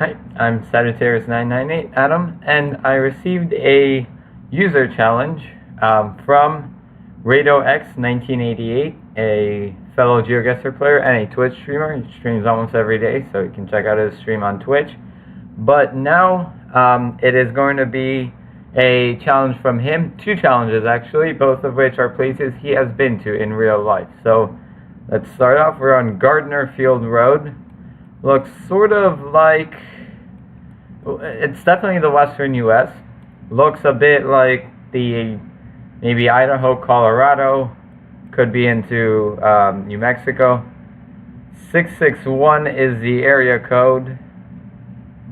Hi, I'm Sagittarius998 Adam, and I received a user challenge from RadoX1988, a fellow Geoguessr player and a Twitch streamer. He streams almost every day, so you can check out his stream on Twitch. But now it is going to be a challenge from him, two challenges actually, both of which are places he has been to in real life. So let's start off. We're on Gardner Field Road. Looks sort of like, it's definitely the western US. Looks a bit like the maybe Idaho, Colorado, could be into New Mexico. 661 is the area code.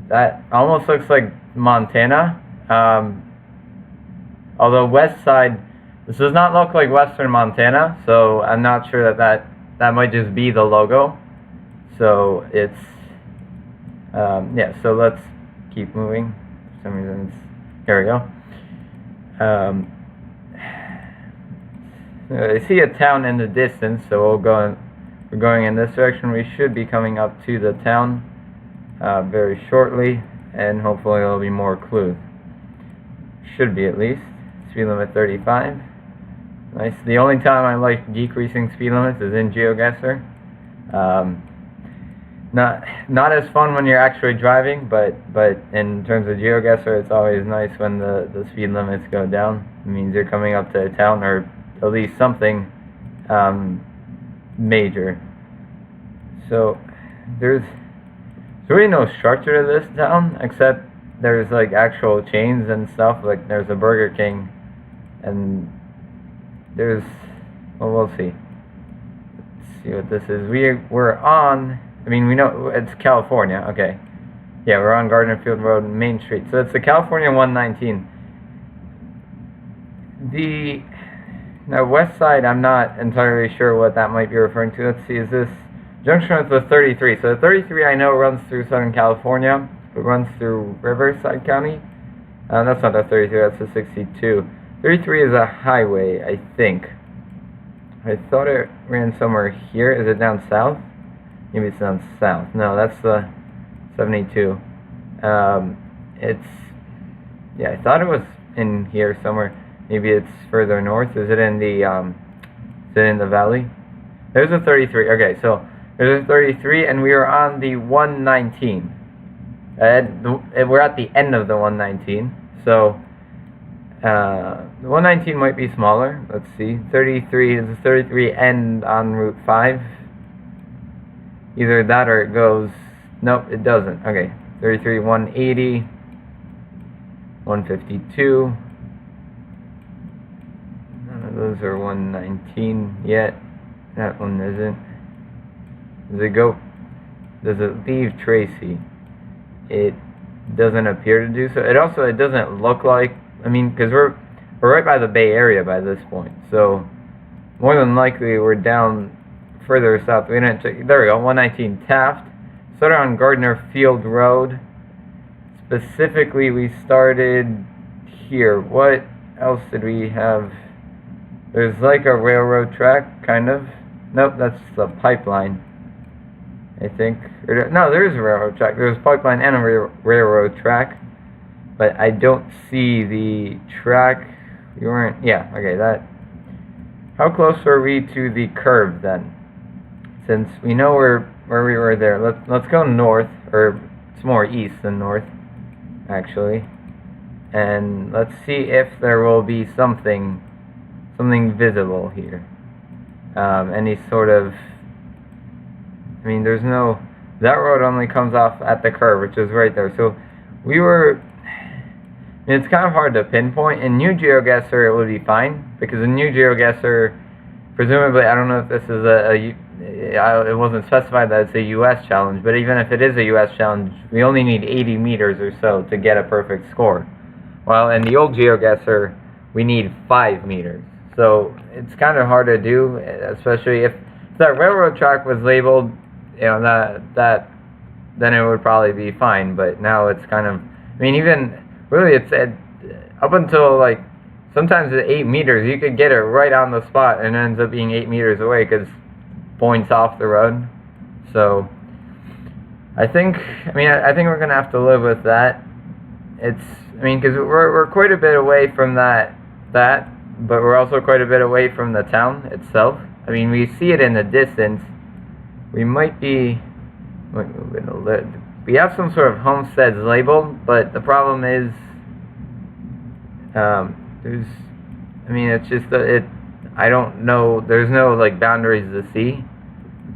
That almost looks like Montana. Although west side, this does not look like western Montana, so I'm not sure that might just be the logo. So it's, yeah, so let's keep moving. For some reason, here we go. I see a town in the distance, so we're going in this direction. We should be coming up to the town very shortly, and hopefully there'll be more clues. Should be at least. Speed limit 35. Nice. The only time I like decreasing speed limits is in Geoguessr. Not as fun when you're actually driving, but in terms of Geoguessr, it's always nice when the speed limits go down. It means you're coming up to a town, or at least something major. So there's really no structure to this town, except there's like actual chains and stuff. Like there's a Burger King, and there's, well, we'll see. Let's see what this is. We're on, I mean, we know it's California. Okay, yeah, we're on Gardner Field Road, Main Street. So it's the California 119. Now west side, I'm not entirely sure what that might be referring to. Let's see, is this junction with the 33? So the 33 I know runs through Southern California. It runs through Riverside County. That's not the 33, that's the 62. 33 is a highway, I think. I thought it ran somewhere here. Is it down south? Maybe it's down south. No, that's the 72. It's, yeah, I thought it was in here somewhere. Maybe it's further north. Is it in the valley? There's a 33. Okay, so there's a 33, and we are on the 119. We're at the end of the 119. So the 119 might be smaller. Let's see. 33 is the 33 end on Route 5. Either that or it goes. Nope, it doesn't. Okay, 33, 180, 152. None of those are 119 yet. That one isn't. Does it leave Tracy? It doesn't appear to do so. It doesn't look like, I mean, because we're right by the Bay Area by this point, so more than likely we're down further south. We didn't check. There we go. 119 Taft. Started on Gardner Field Road. Specifically, we started here. What else did we have? There's like a railroad track, kind of. Nope, that's the pipeline, I think. No, there is a railroad track. There's a pipeline and a railroad track, but I don't see the track. You weren't. Yeah. Okay. That. How close are we to the curve then? Since we know where we were there, let's go north, or it's more east than north, actually, and let's see if there will be something visible here. Any sort of, I mean, there's no, that road only comes off at the curve, which is right there. So we were, it's kind of hard to pinpoint. In New Geoguessr, it would be fine, because in New Geoguessr, presumably, I don't know if this is it wasn't specified that it's a US challenge, but even if it is a US challenge, we only need 80 meters or so to get a perfect score. While in the old Geoguessr, we need 5 meters. So it's kind of hard to do, especially if that railroad track was labeled, you know, that then it would probably be fine. But now it's kind of, I mean, even really, it's up until like sometimes at 8 meters, you could get it right on the spot, and it ends up being 8 meters away because points off the road. So I think we're gonna have to live with that. Because we're quite a bit away from that, but we're also quite a bit away from the town itself. I mean, we see it in the distance. We might be, we have some sort of homesteads labeled, but the problem is, it's just I don't know. There's no like boundaries to see.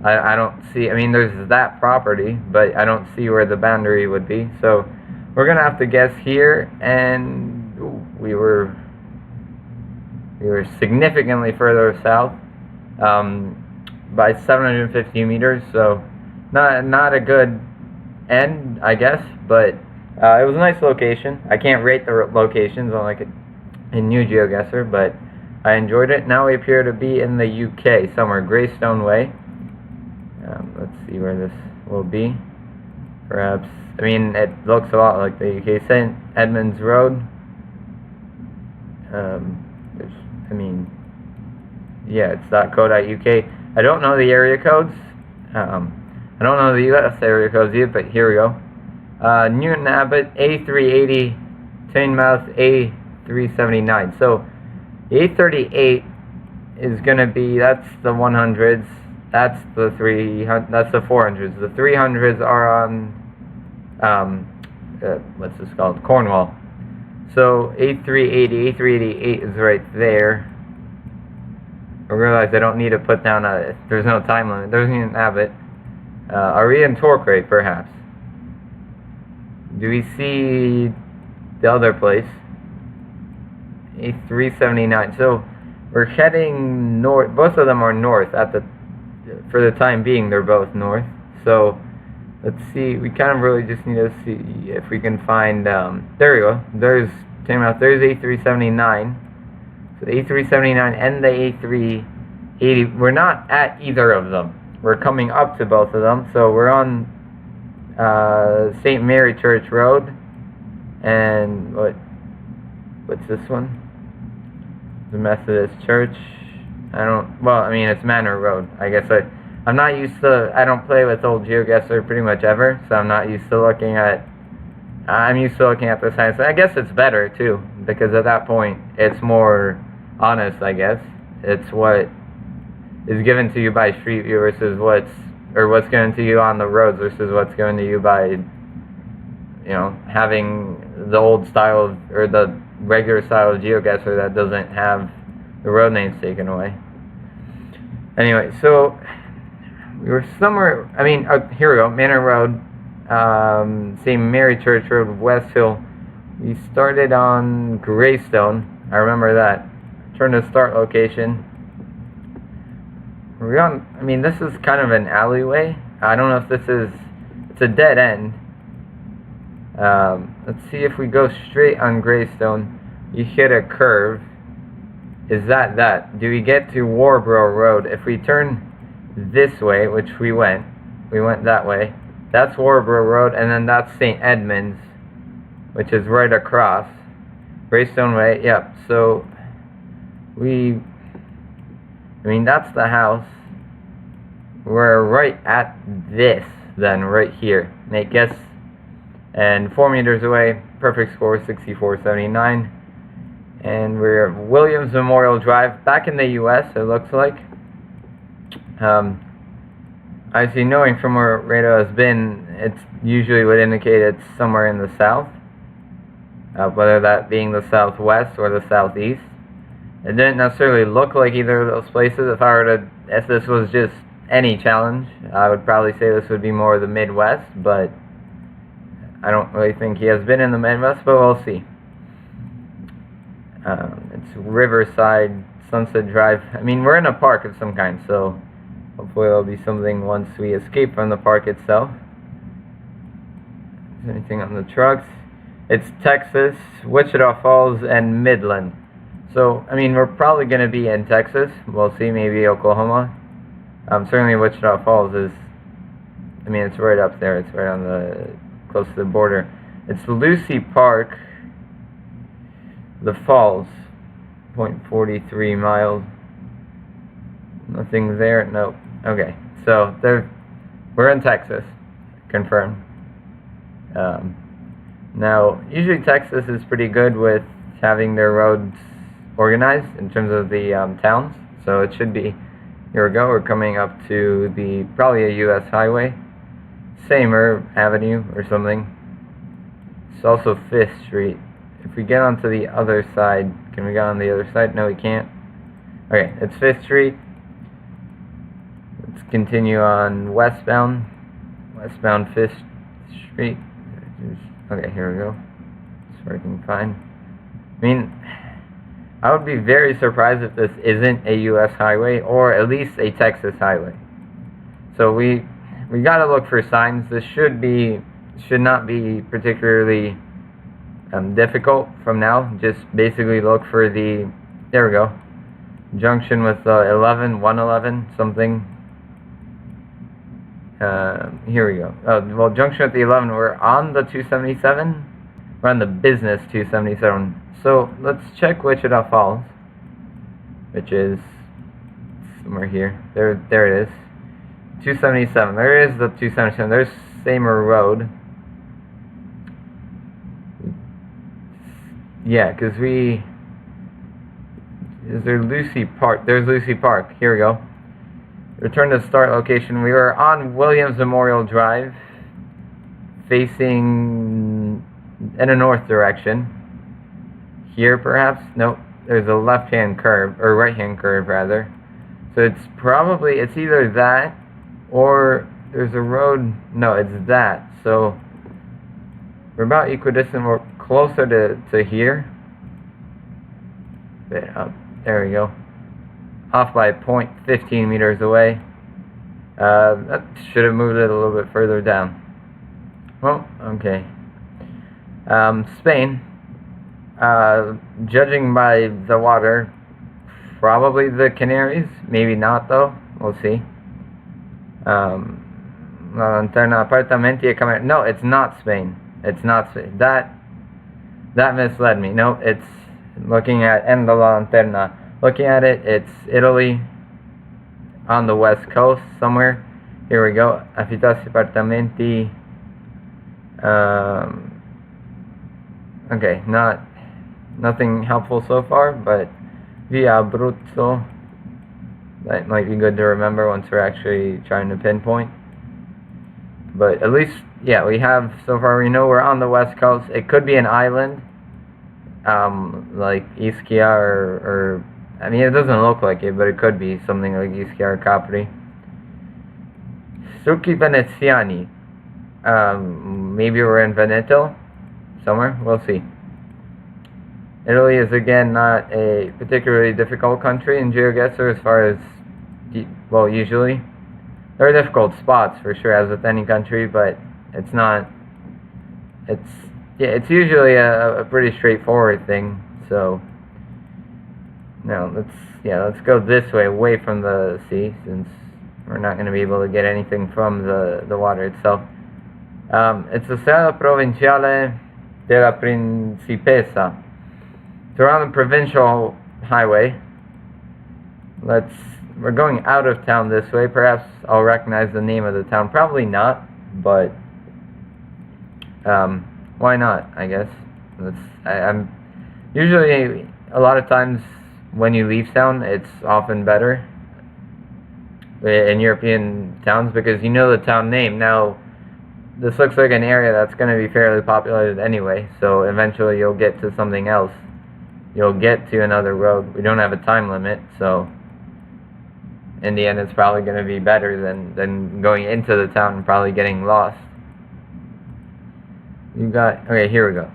I don't see. I mean, there's that property, but I don't see where the boundary would be. So we're gonna have to guess here, and we were significantly further south by 750 meters. So not a good end, I guess, but it was a nice location. I can't rate the locations on like in New Geoguessr, but I enjoyed it. Now we appear to be in the UK, somewhere Greystone Way. Let's see where this will be. Perhaps, I mean, it looks a lot like the UK. St. Edmunds Road. Yeah, it's .co.uk. I don't know the area codes. I don't know the US area codes either, but here we go. Newton Abbot, A380, Teignmouth, A379. So, the A38 is going to be, that's the 100s. That's the 300. That's the 400s. The 300s are on what's this called? Cornwall. So A388 is right there. I realize I don't need to put down there's no time limit. There's an Abbott. Are we in Torquay, perhaps? Do we see the other place? A379. So we're heading north. Both of them are north for the time being. They're both north. So let's see. We kind of really just need to see if we can find. There we go. There's A379. So the A379 and the A380. We're not at either of them. We're coming up to both of them. So we're on St. Mary Church Road, and what's this one? The Methodist Church. It's Manor Road. I guess I'm not used to. I don't play with old Geoguessr pretty much ever, so I'm not used to looking at. I'm used to looking at the signs. I guess it's better too, because at that point it's more honest. I guess it's what is given to you by Street View versus what's given to you on the roads versus what's given to you by, having the old style or the regular style of Geoguessr that doesn't have the road names taken away. Anyway, so we were somewhere. Here we go. Manor Road, St. Mary Church Road, West Hill. We started on Greystone. I remember that. Turn to start location. We're on. This is kind of an alleyway. I don't know if this is. It's a dead end. Let's see if we go straight on Greystone. You hit a curve. Is that? Do we get to Warborough Road? If we turn this way, which we went that way. That's Warborough Road, and then that's St. Edmunds, which is right across. Greystone Way. Yep. So that's the house. We're right at this, then, right here. Make guess. And 4 meters away, perfect score, 64.79. And we're at Williams Memorial Drive, back in the U.S., it looks like. I see, knowing from where Rado has been, it usually would indicate it's somewhere in the south. Whether that being the southwest or the southeast. It didn't necessarily look like either of those places. If this was just any challenge, I would probably say this would be more the Midwest, but I don't really think he has been in the Midwest, but we'll see. It's Riverside, Sunset Drive. We're in a park of some kind, so hopefully there'll be something once we escape from the park itself. Is there anything on the trucks? It's Texas, Wichita Falls, and Midland. So, we're probably going to be in Texas. We'll see, maybe Oklahoma. Certainly Wichita Falls is, it's right up there. It's right on close to the border. It's Lucy Park, the Falls, 0.43 miles. Nothing there, nope. Okay, so we're in Texas. confirm. Now, usually Texas is pretty good with having their roads organized in terms of the towns. So it should be, here we go, we're coming up to the, probably a US highway. Samer Avenue or something. It's also 5th Street. If we get onto the other side, can we get on the other side? No, we can't. Okay, it's 5th Street. Let's continue on westbound. Westbound 5th Street. Okay, here we go. It's working fine. I mean, I would be very surprised if this isn't a US highway, or at least a Texas highway. So we gotta look for signs. This should not be particularly difficult from now. Just basically look for the, there we go, junction with 111 something. Here we go. Well, junction with the 11, we're on the 277. We're on the business 277. So let's check Wichita Falls, which is somewhere here. There it is. 277. There is the 277. There's Samer Road. Yeah, because is there Lucy Park? There's Lucy Park. Here we go. Return to start location. We were on Williams Memorial Drive, facing in a north direction. Here, perhaps? Nope. There's a left-hand curve, or right-hand curve, rather. So it's probably, it's either that, or there's a road. No, it's that. So we're about equidistant. We're closer to here. Bit up. There we go. Off by 0.15 meters away. That should have moved it a little bit further down. Well, okay. Spain. Judging by the water, probably the Canaries. Maybe not, though. We'll see. Lanterna Apartamenti. No, it's not Spain. It's not Spain. That misled me. No, it's looking at En la Lanterna. Looking at it, it's Italy on the west coast somewhere. Here we go. Affittarsi appartamenti. Okay, nothing helpful so far, but Via Abruzzo. That might be good to remember once we're actually trying to pinpoint. But at least, yeah, we have, so far we know we're on the west coast. It could be an island, like Ischia or I mean, it doesn't look like it, but it could be something like Ischia or Capri. Succhi Veneziani. Maybe we're in Veneto somewhere. We'll see. Italy is, again, not a particularly difficult country in Geoguessr as far as, well, usually. There are difficult spots, for sure, as with any country, but it's not, it's usually a pretty straightforward thing, so. Now, let's go this way, away from the sea, since we're not going to be able to get anything from the water itself. It's the Strada Provinciale della Principessa. So we're on the provincial highway. We're going out of town this way. Perhaps I'll recognize the name of the town. Probably not, but why not, I guess. I'm usually, a lot of times, when you leave town, it's often better in European towns because you know the town name. Now, this looks like an area that's going to be fairly populated anyway, so eventually you'll get to something else. You'll get to another road. We don't have a time limit, so in the end it's probably going to be better than going into the town and probably getting lost. Okay, here we go.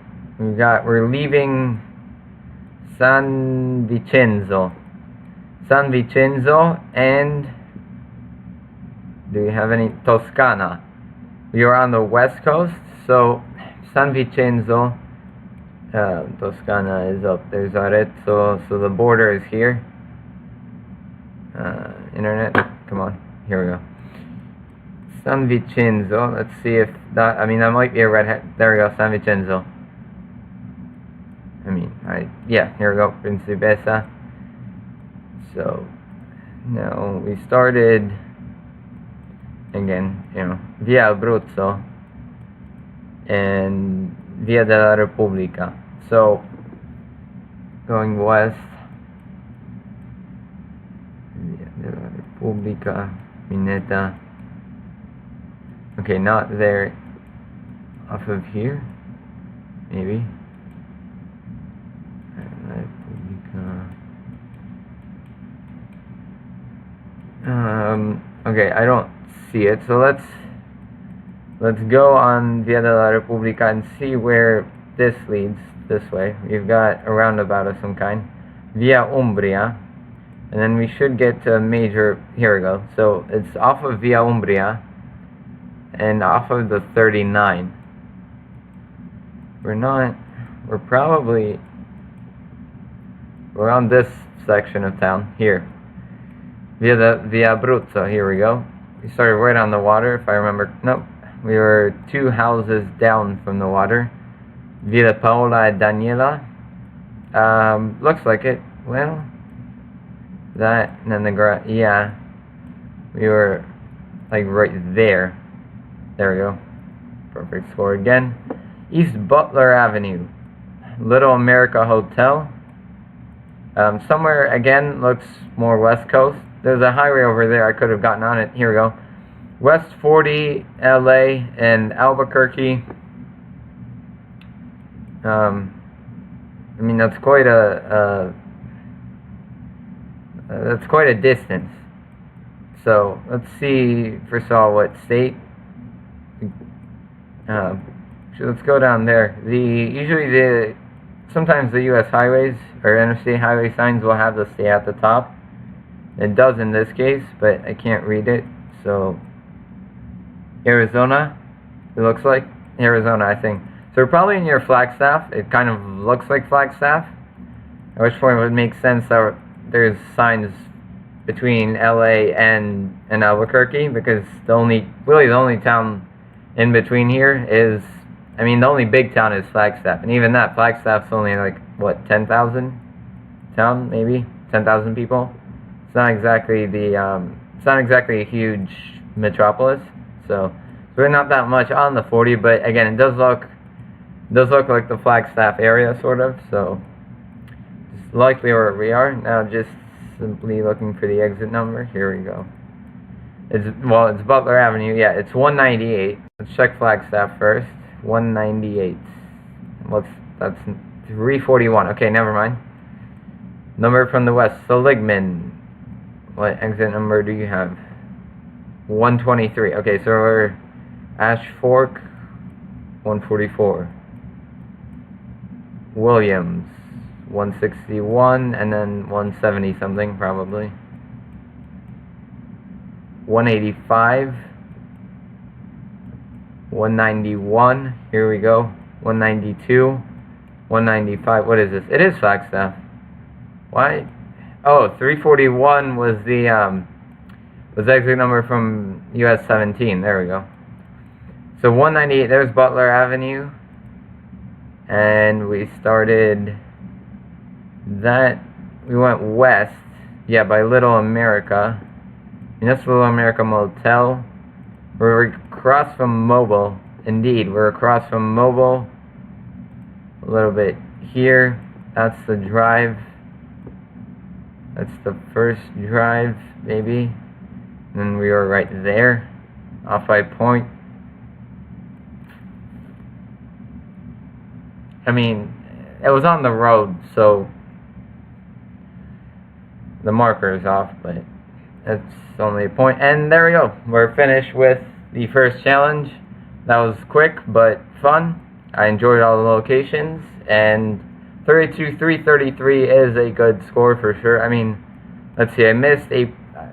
We're leaving San Vincenzo, and do we have any Toscana? We are on the west coast, so San Vincenzo, Toscana is up. There's Arezzo, so the border is here. Internet, come on, here we go. San Vincenzo. Let's see if that. I mean, that might be a red hat. There we go, San Vincenzo. Yeah, here we go, Principessa. So, now we started, again, Via Abruzzo. and Via de la República. So going west, Via de la República, Mineta. Okay, not there. Off of here, maybe. Okay, I don't see it, so let's go on Via de la República and see where this leads. This way, we've got a roundabout of some kind, Via Umbria, and then we should get to a major. Here we go. So it's off of Via Umbria and off of the 39. We're on this section of town here. Via Abruzzo, here we go. We started right on the water, if I remember. Nope, we were 2 houses down from the water. Villa Paola and Daniela. Looks like it. Well, that, and then the yeah. We were, like, right there. There we go. Perfect score again. East Butler Avenue. Little America Hotel. Somewhere, again, looks more west coast. There's a highway over there. I could have gotten on it. Here we go. West 40, LA, and Albuquerque. I mean, that's quite a distance. So let's see first of all what state. So let's go down there. Sometimes the U.S. highways or interstate highway signs will have the state at the top. It does in this case, but I can't read it. So Arizona, it looks like Arizona, I think. So we're probably near Flagstaff. It kind of looks like Flagstaff. At which point it would make sense that there's signs between LA and Albuquerque, because the only town in between here is, I mean, the only big town is Flagstaff, and even that, Flagstaff's only like, what, 10,000 town, maybe 10,000 people. It's not exactly it's not exactly a huge metropolis, so we're not that much on the 40. But again, it does look like the Flagstaff area, sort of. So it's likely where we are now. Just simply looking for the exit number. Here we go. It's Butler Avenue. Yeah, it's 198. Let's check Flagstaff first. 198. That's 341. Okay, never mind. Number from the west, Seligman. What exit number do you have? 123. Okay, so we're Ash Fork, 144. Williams, 161, and then 170 something, probably. 185. 191. Here we go. 192. 195. What is this? It is Flagstaff. Why? Oh, 341 was the exit number from US 17. There we go. So 198. There's Butler Avenue, and we started that. We went west. Yeah, by Little America. And that's Little America Motel. We're across from Mobile. Indeed, we're across from Mobile. A little bit here. That's the drive. That's the first drive, maybe. And then we were right there, off by Point. I mean, it was on the road, so the marker is off, but that's only a point. And there we go. We're finished with the first challenge. That was quick but fun. I enjoyed all the locations, and 32,333 is a good score for sure. I mean, let's see, I missed a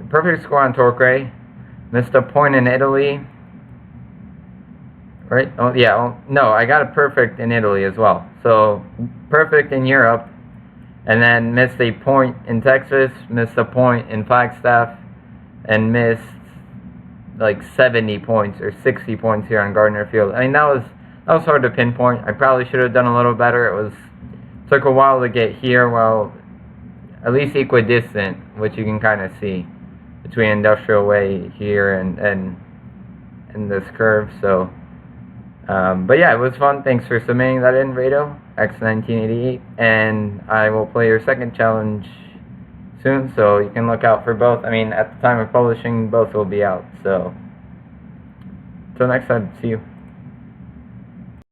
perfect score on Torquay, missed a point in Italy, right? Oh yeah, no, I got a perfect in Italy as well. So perfect in Europe, and then missed a point in Texas, missed a point in Flagstaff, and missed like 70 points or 60 points here on Gardner Field. I mean, that was hard to pinpoint. I probably should have done a little better. It took a while to get here, well, at least equidistant, which you can kind of see between Industrial Way here and this curve. So But yeah, it was fun. Thanks for submitting that in, RadoX1988. And I will play your second challenge soon, so you can look out for both. I mean, at the time of publishing, both will be out. So, until next time, see you.